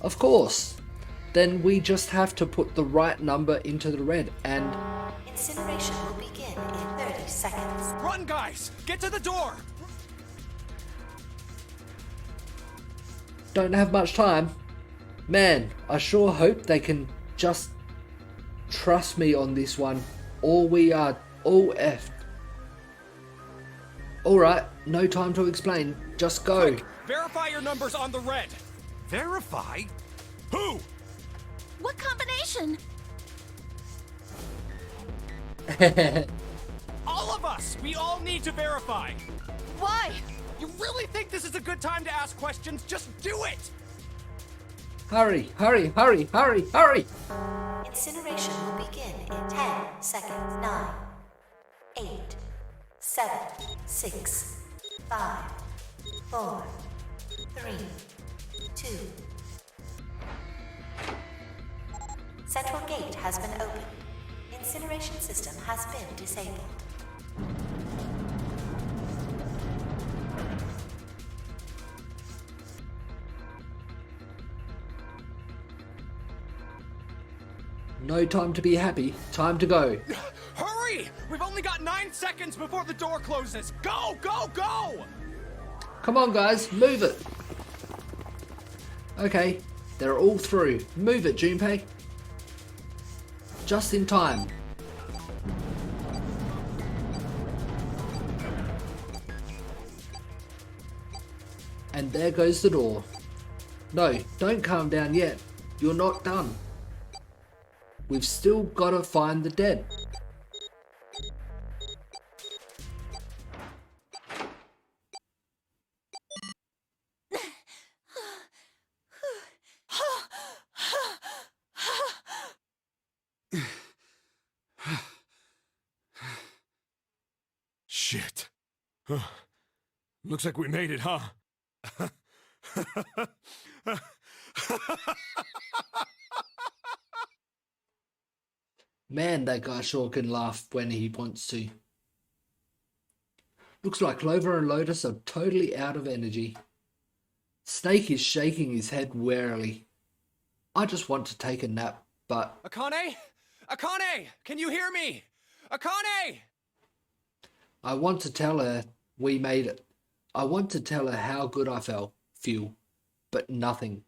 Of course. Then we just have to put the right number into the red and... Incineration will begin in 30 seconds. Run, guys! Get to the door! Don't have much time. Man, I sure hope they can just trust me on this one, or we are all effed. Alright, no time to explain, just go. Quick, verify your numbers on the red. Verify? Who? What combination? All of us! We all need to verify! Why? You really think this is a good time to ask questions? Just do it! Hurry, hurry, hurry, hurry, hurry! Incineration will begin in 10 seconds. 9, 8, 7, 6, 5, 4, 3, 2. Central gate has been opened. Incineration system has been disabled. No time to be happy, time to go. Hurry! We've only got 9 seconds before the door closes. Go, go, go! Come on guys, move it. Okay, they're all through. Move it, Junpei. Just in time. And there goes the door. No, don't calm down yet. You're not done. We've still got to find the dead. Shit. Looks like we made it, huh? Man, that guy sure can laugh when he wants to. Looks like Clover and Lotus are totally out of energy. Snake is shaking his head warily. I just want to take a nap, but... Akane? Akane! Can you hear me? Akane! I want to tell her we made it. I want to tell her how good I feel, but nothing.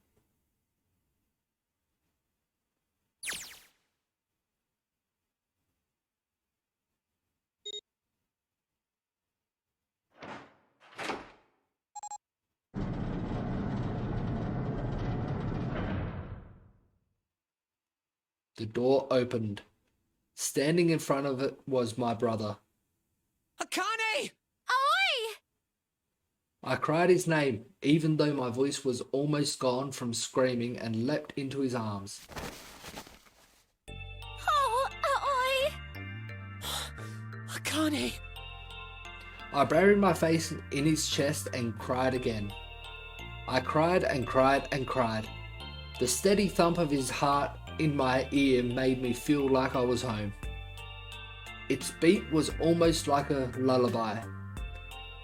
The door opened. Standing in front of it was my brother. Akane! Oi! I cried his name, even though my voice was almost gone from screaming, and leapt into his arms. Oh, oi! Akane! I buried my face in his chest and cried again. I cried and cried and cried. The steady thump of his heart in my ear made me feel like I was home. Its beat was almost like a lullaby.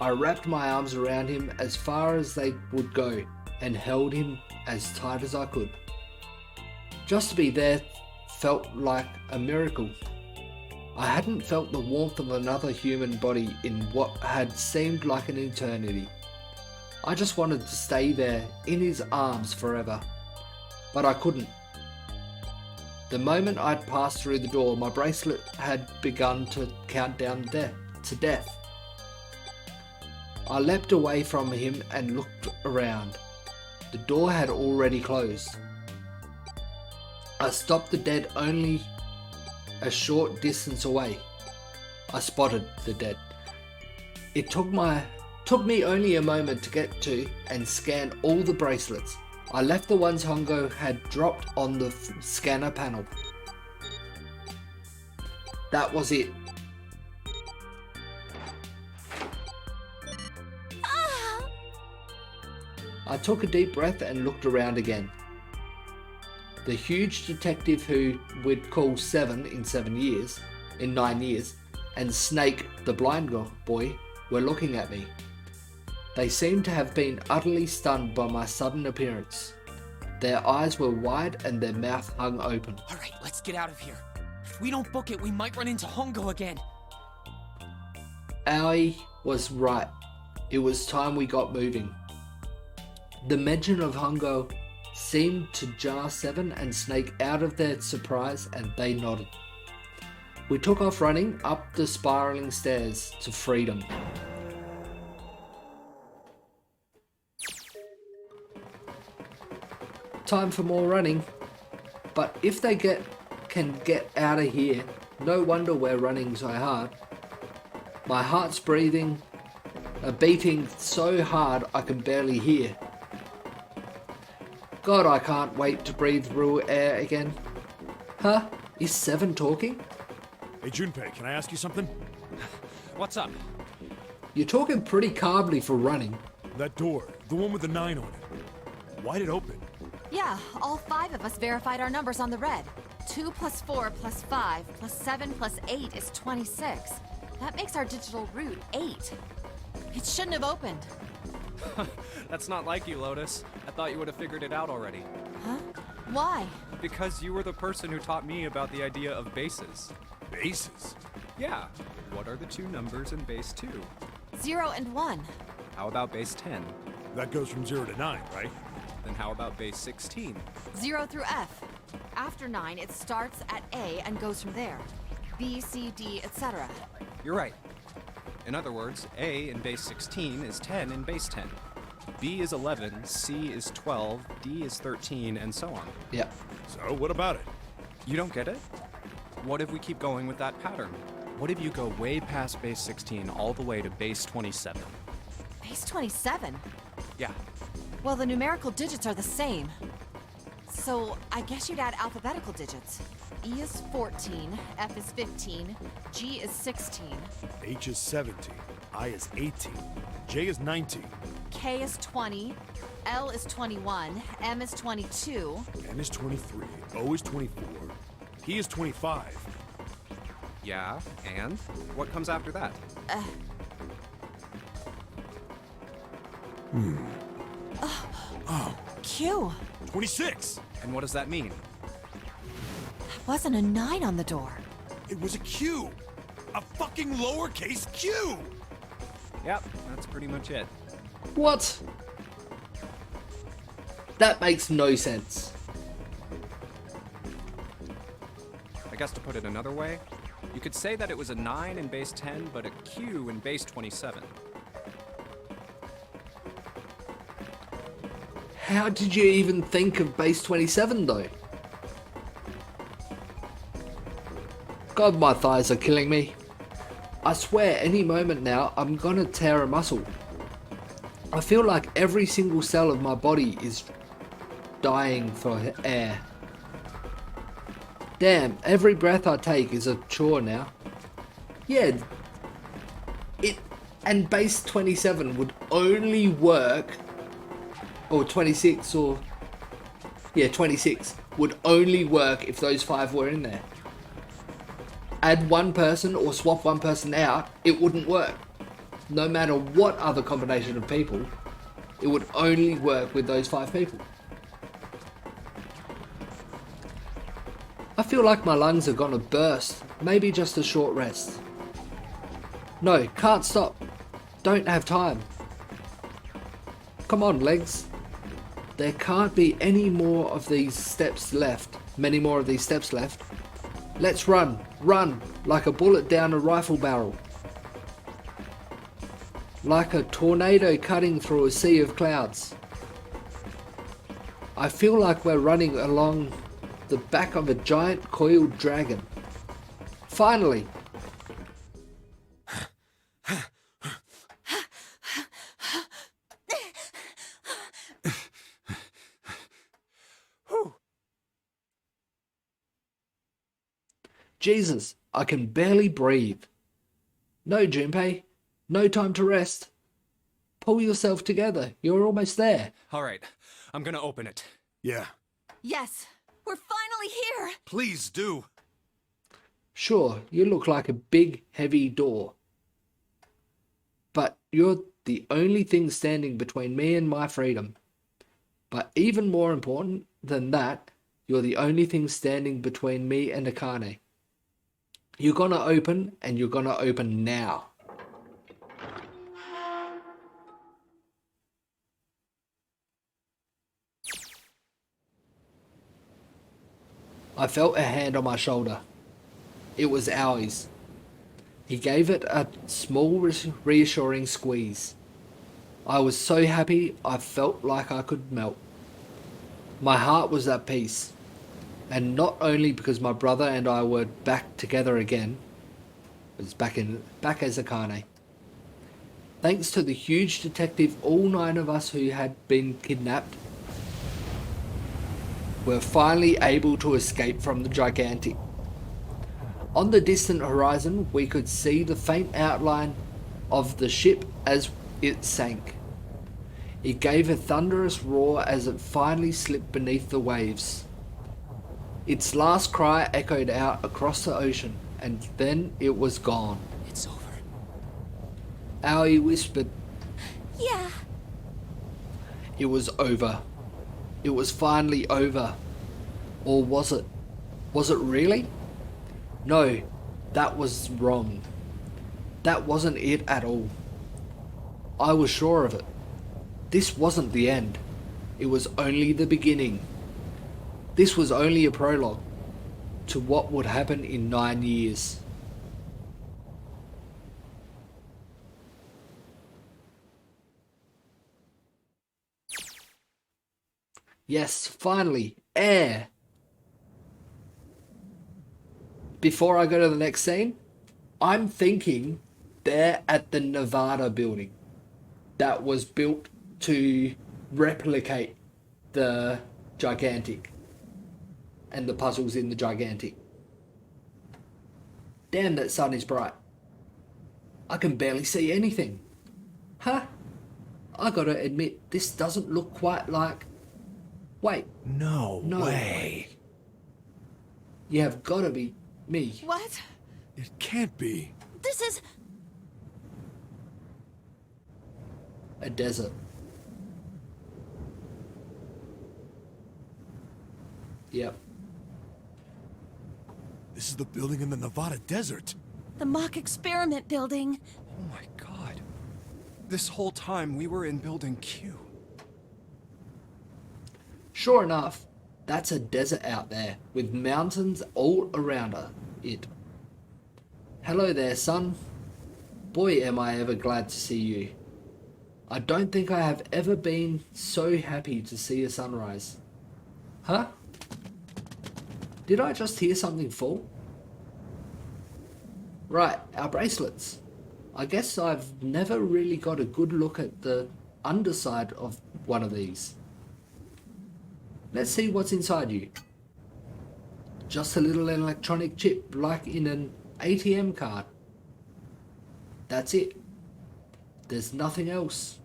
I wrapped my arms around him as far as they would go and held him as tight as I could. Just to be there felt like a miracle. I hadn't felt the warmth of another human body in what had seemed like an eternity. I just wanted to stay there in his arms forever, but I couldn't. The moment I'd passed through the door, my bracelet had begun to count down to death. I leapt away from him and looked around. The door had already closed. I stopped the dead only a short distance away. I spotted the dead. It took me only a moment to get to and scan all the bracelets. I left the ones Hongo had dropped on the scanner panel. That was it. I took a deep breath and looked around again. The huge detective who we'd call Seven in 9 years, and Snake, the blind boy, were looking at me. They seemed to have been utterly stunned by my sudden appearance. Their eyes were wide and their mouth hung open. All right, let's get out of here. If we don't book it, we might run into Hongo again. Aoi was right. It was time we got moving. The mention of Hongo seemed to jar Seven and Snake out of their surprise, and they nodded. We took off running up the spiraling stairs to freedom. Time for more running. But if they can get out of here, no wonder we're running so hard. My heart's beating so hard I can barely hear. God, I can't wait to breathe real air again. Huh? Is Seven talking? Hey, Junpei, can I ask you something? What's up? You're talking pretty calmly for running. That door, the one with the 9 on it. Why'd it open? Yeah, all 5 of us verified our numbers on the red. 2 plus 4 plus 5 plus 7 plus 8 is 26. That makes our digital route 8. It shouldn't have opened. That's not like you, Lotus. I thought you would have figured it out already. Huh? Why? Because you were the person who taught me about the idea of bases. Bases? Yeah. What are the 2 numbers in base 2? 0 and 1. How about base 10? That goes from 0 to 9, right? Then how about base 16? 0 through F. After 9, it starts at A and goes from there. B, C, D, etc. You're right. In other words, A in base 16 is 10 in base 10. B is 11, C is 12, D is 13, and so on. Yep. So, what about it? You don't get it? What if we keep going with that pattern? What if you go way past base 16 all the way to base 27? Base 27? Yeah. Well, the numerical digits are the same. So, I guess you'd add alphabetical digits. E is 14, F is 15, G is 16, H is 17, I is 18, J is 19, K is 20, L is 21, M is 22. N is 23, O is 24, P is 25. Yeah, and? What comes after that? Q. 26! And what does that mean? Wasn't a 9 on the door. It was a Q! A fucking lowercase q! Yep, that's pretty much it. What? That makes no sense. I guess to put it another way, you could say that it was a 9 in base 10, but a Q in base 27. How did you even think of base 27 though? God, my thighs are killing me. I swear any moment now I'm gonna tear a muscle. I feel like every single cell of my body is dying for air. Damn, every breath I take is a chore now. Yeah, and base 27 would only work, or 26, or yeah, 26 would only work if those 5 were in there. Add one person or swap one person out, it wouldn't work. No matter what other combination of people, it would only work with those 5 people. I feel like my lungs are gonna burst. Maybe just a short rest. No, can't stop. Don't have time. Come on, legs. There can't be any more of these steps left. Many more of these steps left. Let's run. Run like a bullet down a rifle barrel. Like a tornado cutting through a sea of clouds. I feel like we're running along the back of a giant coiled dragon. Finally! Jesus, I can barely breathe. No, Junpei. No time to rest. Pull yourself together. You're almost there. All right, I'm gonna open it. Yeah. Yes, we're finally here. Please do. Sure, you look like a big, heavy door. But you're the only thing standing between me and my freedom. But even more important, than that, you're the only thing standing between me and Akane. You're gonna open, and you're gonna open now. I felt a hand on my shoulder. It was Aoi's. He gave it a small reassuring squeeze. I was so happy I felt like I could melt. My heart was at peace, and not only because my brother and I were back together again, it was back as Akane. Thanks to the huge detective, all 9 of us who had been kidnapped were finally able to escape from the Gigantic. On the distant horizon, we could see the faint outline of the ship as it sank. It gave a thunderous roar as it finally slipped beneath the waves. Its last cry echoed out across the ocean, and then it was gone. It's over. Aoi whispered, Yeah. it was over. It was finally over. Or was it? Was it really? No, that was wrong. That wasn't it at all. I was sure of it. This wasn't the end. It was only the beginning. This was only a prologue to what would happen in 9 years. Yes, finally, air. Before I go to the next scene, I'm thinking they're at the Nevada building that was built to replicate the Gigantic and the puzzles in the Gigantic. Damn, that sun is bright. I can barely see anything. Huh? I gotta admit, this doesn't look quite like... Wait. No way. You have gotta be me. What? It can't be. This is... A desert. Yep. This is the building in the Nevada desert. the mock experiment building. Oh my god. This whole time we were in Building Q. Sure enough, that's a desert out there, with mountains all around it. Hello there, son. Boy, am I ever glad to see you. I don't think I have ever been so happy to see a sunrise. Huh? Did I just hear something fall? Right, our bracelets. I guess I've never really got a good look at the underside of one of these. Let's see what's inside you. Just a little electronic chip like in an ATM card. That's it. There's nothing else.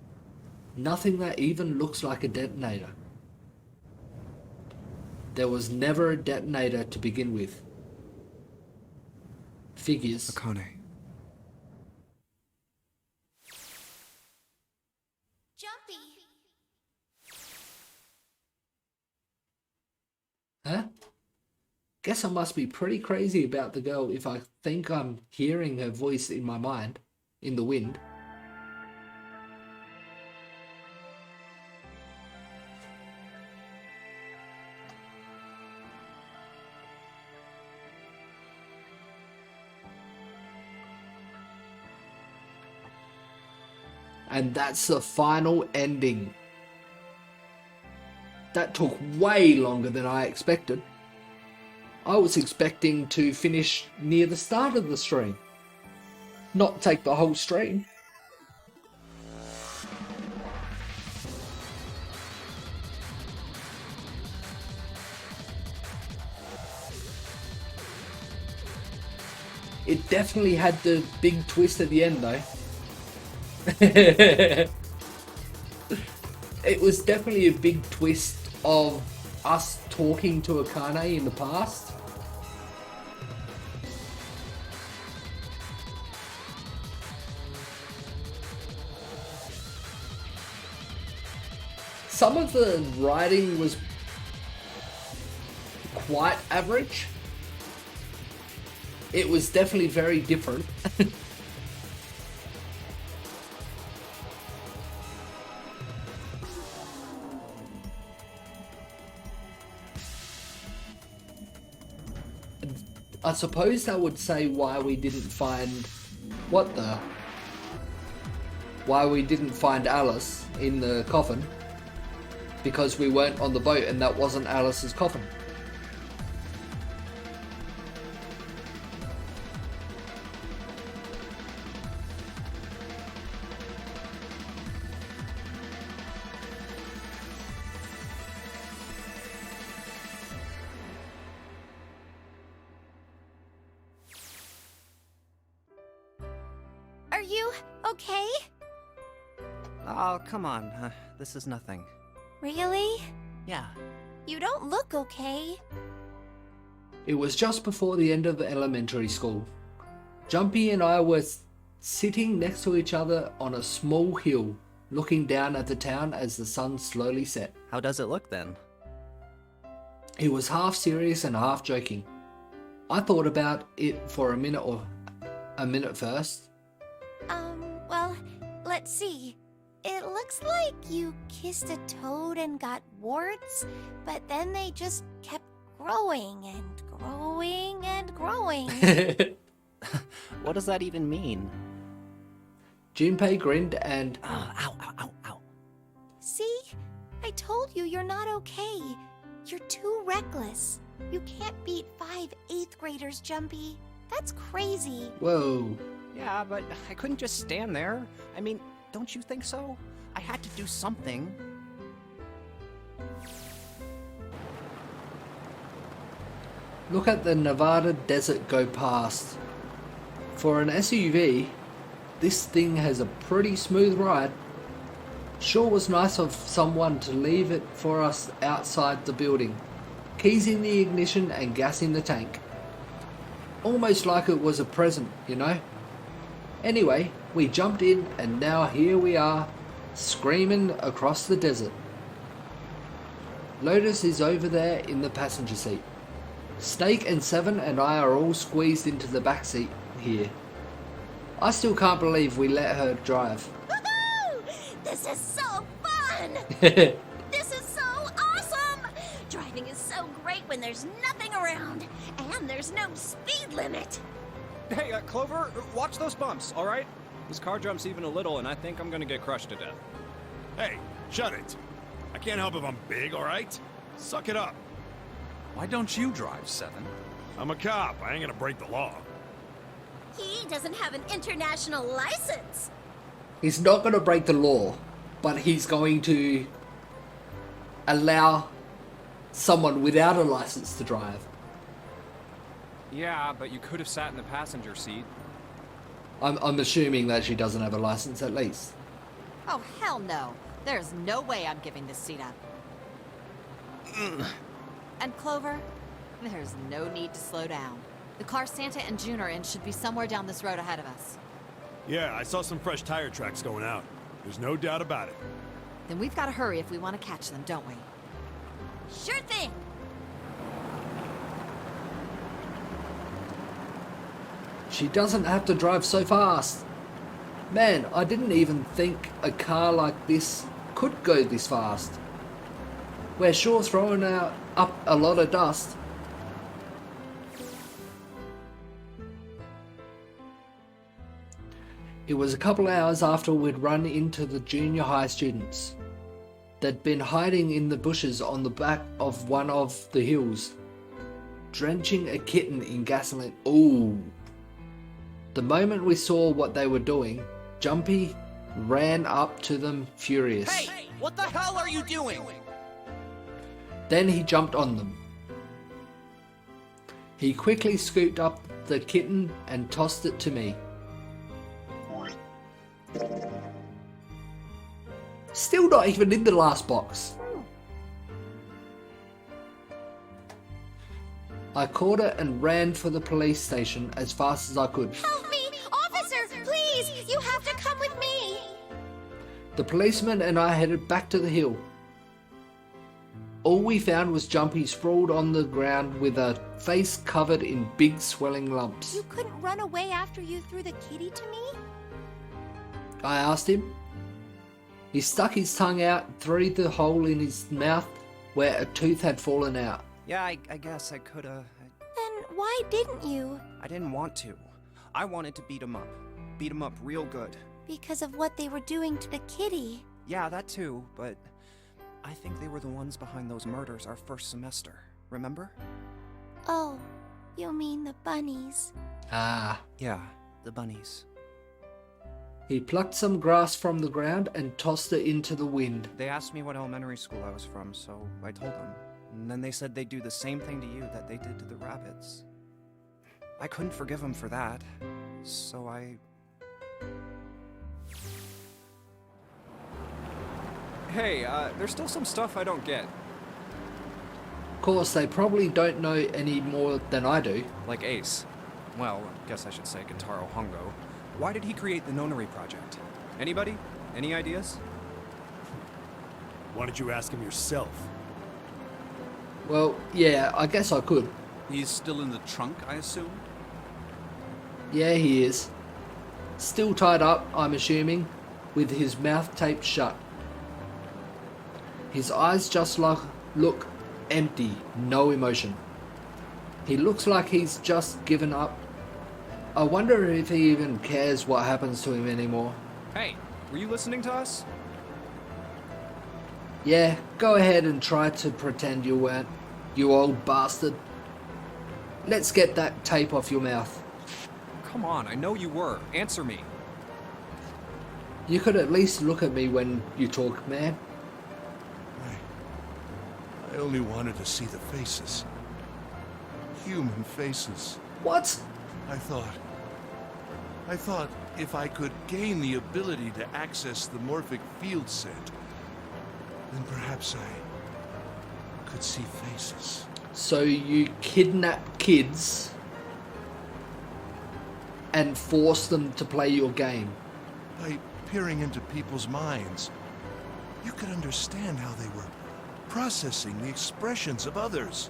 Nothing that even looks like a detonator. There was never a detonator to begin with. Figures. Akane. Jumpy. Huh? Guess I must be pretty crazy about the girl if I think I'm hearing her voice in my mind, in the wind. And that's the final ending. That took way longer than I expected. I was expecting to finish near the start of the stream, not take the whole stream. It definitely had the big twist at the end though. It was definitely a big twist of us talking to Akane in the past. Some of the writing was quite average. It was definitely very different. I suppose that would say why we didn't find why we didn't find Alice in the coffin, because we weren't on the boat and that wasn't Alice's coffin. Are you okay? Oh, come on. This is nothing. Really? Yeah. You don't look okay. It was just before the end of elementary school. Jumpy and I were sitting next to each other on a small hill, looking down at the town as the sun slowly set. How does it look then? He was half serious and half joking. I thought about it for a minute first. Well, let's see. It looks like you kissed a toad and got warts, but then they just kept growing and growing and growing. What does that even mean? Junpei grinned and... Oh, ow, ow, ow, ow. See? I told you you're not okay. You're too reckless. You can't beat 5 8th graders, Jumpy. That's crazy. Whoa. Yeah, but I couldn't just stand there. I mean, don't you think so? I had to do something. Look at the Nevada desert go past. For an SUV, this thing has a pretty smooth ride. Sure was nice of someone to leave it for us outside the building. Keys in the ignition and gas in the tank. Almost like it was a present, you know? Anyway, we jumped in and now here we are, screaming across the desert. Lotus is over there in the passenger seat. Snake and Seven and I are all squeezed into the back seat here. I still can't believe we let her drive. Woohoo! This is so fun! This is so awesome! Driving is so great when there's nothing around, and there's no speed limit. Hey, Clover, watch those bumps, all right? This car jumps even a little, and I think I'm gonna get crushed to death. Hey, shut it. I can't help if I'm big, all right? Suck it up. Why don't you drive, Seven? I'm a cop. I ain't gonna break the law. He doesn't have an international license. He's not going to break the law, but he's going to allow someone without a license to drive. Yeah, but you could have sat in the passenger seat. I'm assuming that she doesn't have a license at least. Oh, hell no. There's no way I'm giving this seat up. And Clover, there's no need to slow down. The car Santa and June are in should be somewhere down this road ahead of us. Yeah, I saw some fresh tire tracks going out. There's no doubt about it. Then we've got to hurry if we want to catch them, don't we? Sure thing. She doesn't have to drive so fast. Man, I didn't even think a car like this could go this fast. We're sure throwing out up a lot of dust. It was a couple hours after we'd run into the junior high students. They'd been hiding in the bushes on the back of one of the hills, drenching a kitten in gasoline. Ooh. The moment we saw what they were doing, Jumpy ran up to them furious. Hey! What the hell are you doing? Then he jumped on them. He quickly scooped up the kitten and tossed it to me. Still not even in the last box. I caught it and ran for the police station as fast as I could. Help me! Officer, please! You have to come with me! The policeman and I headed back to the hill. All we found was Jumpy sprawled on the ground with a face covered in big swelling lumps. You couldn't run away after you threw the kitty to me? I asked him. He stuck his tongue out through the hole in his mouth where a tooth had fallen out. Yeah, I guess I coulda. Then why didn't you? I didn't want to. I wanted to beat him up. Beat him up real good. Because of what they were doing to the kitty. Yeah, that too, but I think they were the ones behind those murders our first semester. Remember? Oh, you mean the bunnies. Ah. Yeah, the bunnies. He plucked some grass from the ground and tossed it into the wind. They asked me what elementary school I was from, so I told them. And then they said they'd do the same thing to you that they did to the rabbits. I couldn't forgive them for that, so I... Hey, there's still some stuff I don't get. Of course, they probably don't know any more than I do. Like Ace. Well, I guess I should say Gentaro Hongo. Why did he create the Nonary project? Anybody? Any ideas? Why don't you ask him yourself? Well, yeah, I guess I could. He's still in the trunk, I assume? Yeah, he is. Still tied up, I'm assuming, with his mouth taped shut. His eyes just look empty, no emotion. He looks like he's just given up. I wonder if he even cares what happens to him anymore. Hey, were you listening to us? Yeah, go ahead and try to pretend you weren't, you old bastard. Let's get that tape off your mouth. Come on, I know you were. Answer me. You could at least look at me when you talk, man. I only wanted to see the faces. Human faces. What? I thought if I could gain the ability to access the morphic field set, then perhaps I could see faces. So you kidnap kids and force them to play your game? By peering into people's minds, you could understand how they were processing the expressions of others.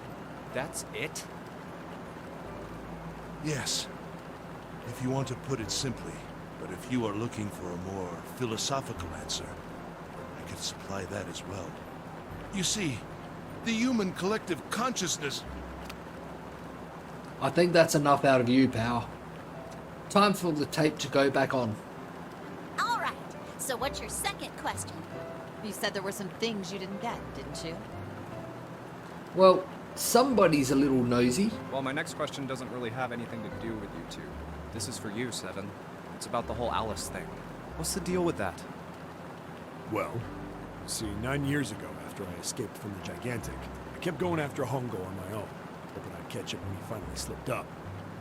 That's it? Yes, if you want to put it simply. But if you are looking for a more philosophical answer, I could supply that as well. You see, the human collective consciousness... I think that's enough out of you, pal. Time for the tape to go back on. All right, so what's your second question? You said there were some things you didn't get, didn't you? Well, somebody's a little nosy. Well, my next question doesn't really have anything to do with you two. This is for you, Seven. It's about the whole Alice thing. What's the deal with that? Well, see, 9 years ago, after I escaped from the Gigantic, I kept going after Hongo on my own, hoping I'd catch him when he finally slipped up.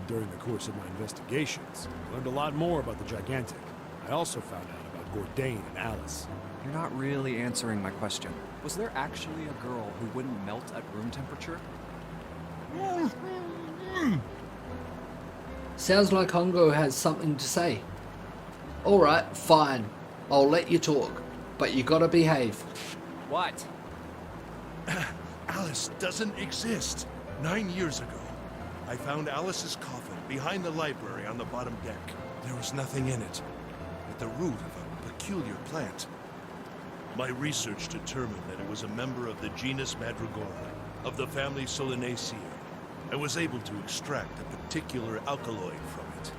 During the course of my investigations, I learned a lot more about the Gigantic. I also found out about Gordain and Alice. You're not really answering my question. Was there actually a girl who wouldn't melt at room temperature? Sounds like Hongo has something to say. Alright, fine. I'll let you talk. But you gotta behave. What? Alice doesn't exist. 9 years ago, I found Alice's coffin behind the library on the bottom deck. There was nothing in it but the root of a peculiar plant. My research determined that it was a member of the genus Madrigora, of the family Solanaceae. I was able to extract a particular alkaloid from it.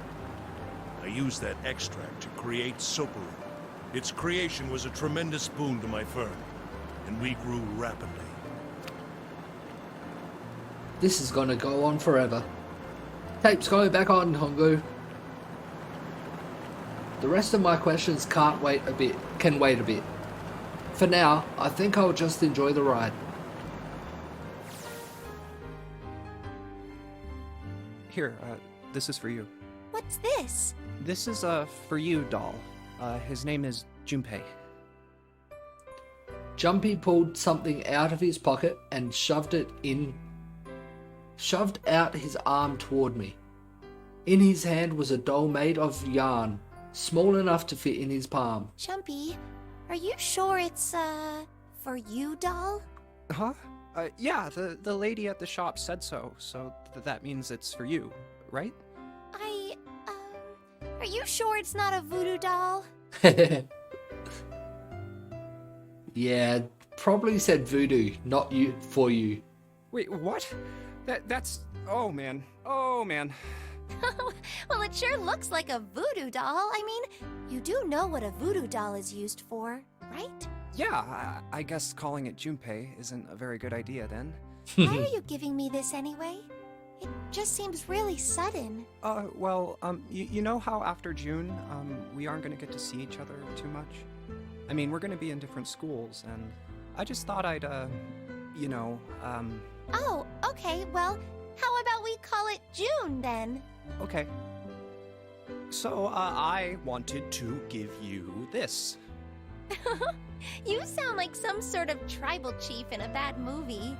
I used that extract to create Soparu. Its creation was a tremendous boon to my firm, and we grew rapidly. This is gonna go on forever. Tape's going back on, Hongo. The rest of my questions can wait a bit. For now, I think I'll just enjoy the ride. Here, this is for you. What's this? This is, for you, doll. His name is Junpei. Jumpy pulled something out of his pocket and shoved out his arm toward me. In his hand was a doll made of yarn, small enough to fit in his palm. Jumpy, are you sure it's, for you, doll? Huh? Yeah, the lady at the shop said so, so that means it's for you, right? Are you sure it's not a voodoo doll? Yeah, probably said voodoo, not you for you. Wait, what? That's... Oh, man. Oh, man. Well, it sure looks like a voodoo doll. I mean, you do know what a voodoo doll is used for, right? Yeah, I guess calling it Junpei isn't a very good idea then. Why are you giving me this anyway? It just seems really sudden. Well, you know how after June, we aren't gonna get to see each other too much? I mean, we're gonna be in different schools, and I just thought I'd, you know, Oh, okay, well, how about we call it June then? Okay. So, I wanted to give you this. You sound like some sort of tribal chief in a bad movie.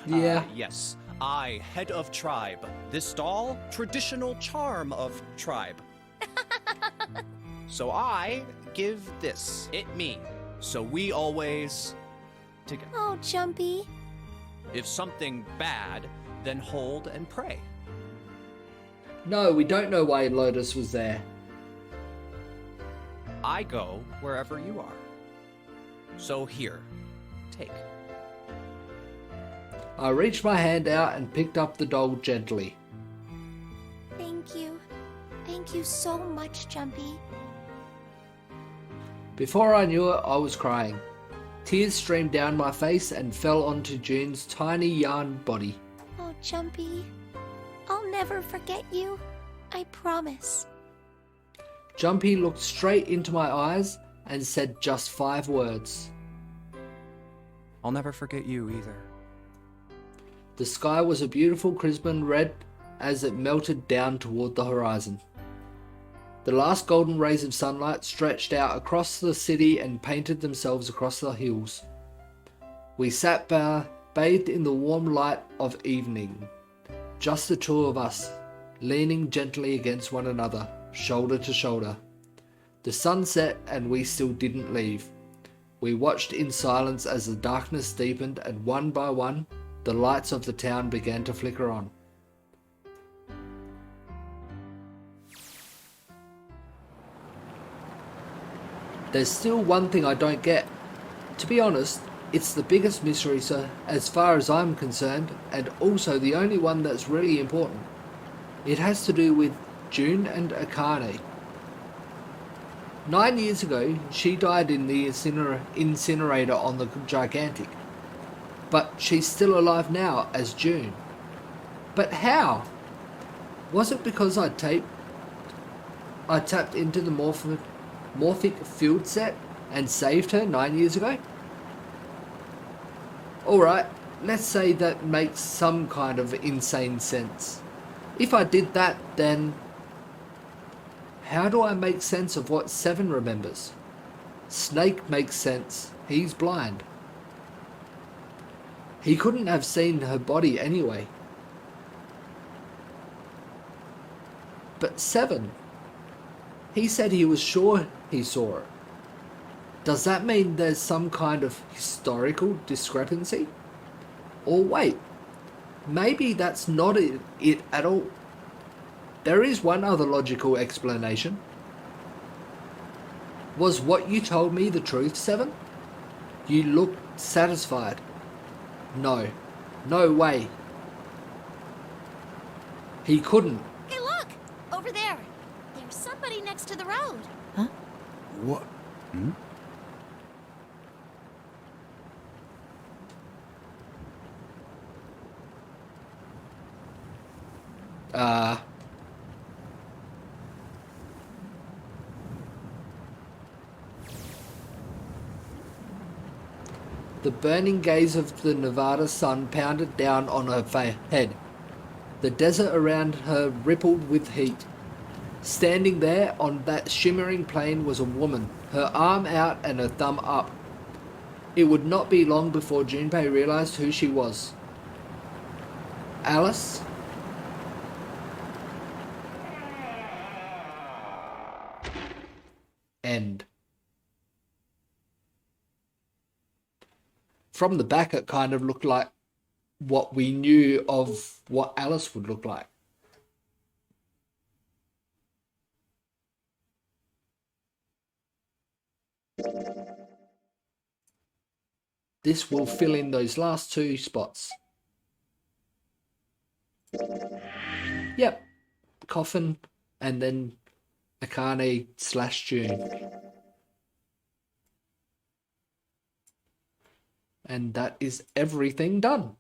Yeah. Yes. I, head of tribe. This doll, traditional charm of tribe. So I give this, it me. So we always together. Oh, Jumpy. If something bad, then hold and pray. No, we don't know why Lotus was there. I go wherever you are. So here, take. I reached my hand out and picked up the doll gently. Thank you. Thank you so much, Jumpy. Before I knew it, I was crying. Tears streamed down my face and fell onto June's tiny yarn body. Oh, Jumpy. I'll never forget you. I promise. Jumpy looked straight into my eyes and said just 5 words. I'll never forget you either. The sky was a beautiful crimson red as it melted down toward the horizon. The last golden rays of sunlight stretched out across the city and painted themselves across the hills. We sat bathed in the warm light of evening, just the two of us, leaning gently against one another, shoulder to shoulder. The sun set and we still didn't leave. We watched in silence as the darkness deepened and one by one, the lights of the town began to flicker on. There's still one thing I don't get. To be honest, it's the biggest mystery so as far as I'm concerned, and also the only one that's really important. It has to do with June and Akane. 9 years ago, she died in the incinerator on the Gigantic. But she's still alive now as June. But how? Was it because I tapped into the morphic field set and saved her 9 years ago? Alright, let's say that makes some kind of insane sense. If I did that, then how do I make sense of what Seven remembers? Snake makes sense. He's blind. He couldn't have seen her body anyway. But Seven, he said he was sure he saw it. Does that mean there's some kind of historical discrepancy? Or wait, maybe that's not it at all. There is one other logical explanation. Was what you told me the truth, Seven? You looked satisfied. No. No way. He couldn't. Hey, look! Over there. There's somebody next to the road. What? Hmm? The burning gaze of the Nevada sun pounded down on her head. The desert around her rippled with heat. Standing there on that shimmering plain was a woman, her arm out and her thumb up. It would not be long before Junpei realized who she was. Alice? from the back, it kind of looked like what we knew of what Alice would look like. This will fill in those last 2 spots. Yep, coffin and then Akane/June. And that is everything done.